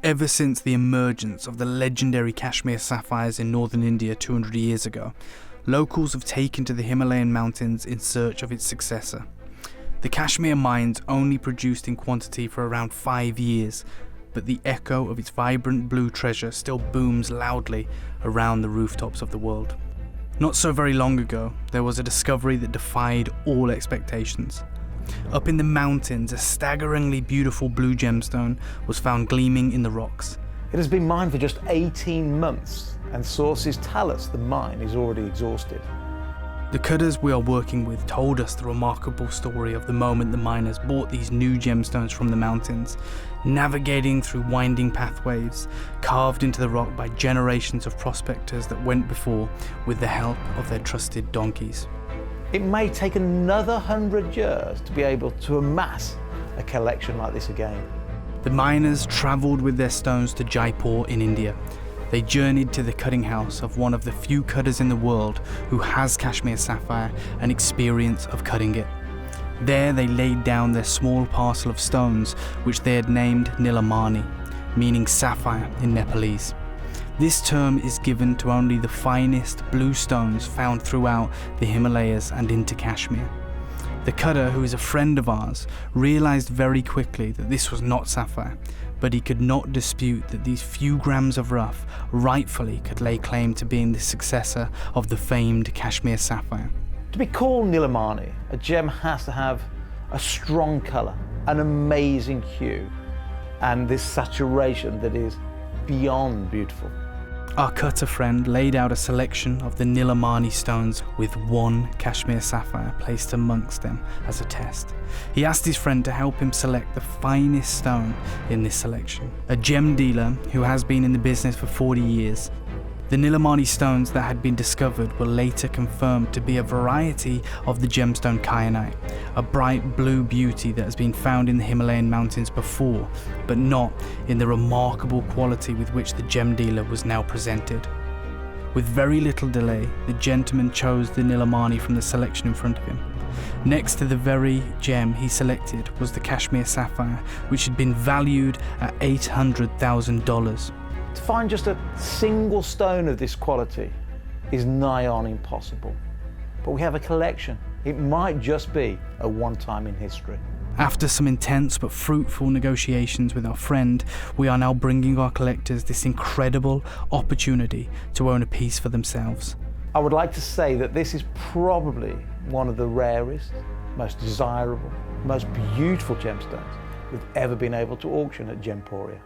Ever since the emergence of the legendary Kashmir sapphires in northern India 200 years ago, locals have taken to the Himalayan mountains in search of its successor. The Kashmir mines only produced in quantity for around 5 years, but the echo of its vibrant blue treasure still booms loudly around the rooftops of the world. Not so very long ago, there was a discovery that defied all expectations. Up in the mountains, a staggeringly beautiful blue gemstone was found gleaming in the rocks. It has been mined for just 18 months, and sources tell us the mine is already exhausted. The cutters we are working with told us the remarkable story of the moment the miners bought these new gemstones from the mountains, navigating through winding pathways carved into the rock by generations of prospectors that went before with the help of their trusted donkeys. It may take another 100 years to be able to amass a collection like this again. The miners travelled with their stones to Jaipur in India. They journeyed to the cutting house of one of the few cutters in the world who has Kashmir sapphire and experience of cutting it. There they laid down their small parcel of stones, which they had named Nilamani, meaning sapphire in Nepalese. This term is given to only the finest blue stones found throughout the Himalayas and into Kashmir. The cutter, who is a friend of ours, realised very quickly that this was not sapphire, but he could not dispute that these few grams of rough rightfully could lay claim to being the successor of the famed Kashmir sapphire. To be called Nilamani, a gem has to have a strong colour, an amazing hue, and this saturation that is beyond beautiful. Our cutter friend laid out a selection of the Nilamani stones with one Kashmir sapphire placed amongst them as a test. He asked his friend to help him select the finest stone in this selection, a gem dealer who has been in the business for 40 years. The Nilamani stones that had been discovered were later confirmed to be a variety of the gemstone kyanite, a bright blue beauty that has been found in the Himalayan mountains before, but not in the remarkable quality with which the gem dealer was now presented. With very little delay, the gentleman chose the Nilamani from the selection in front of him. Next to the very gem he selected was the Kashmir sapphire, which had been valued at $800,000. To find just a single stone of this quality is nigh on impossible. But we have a collection. It might just be a one-time in history. After some intense but fruitful negotiations with our friend, we are now bringing our collectors this incredible opportunity to own a piece for themselves. I would like to say that this is probably one of the rarest, most desirable, most beautiful gemstones we've ever been able to auction at Gemporia.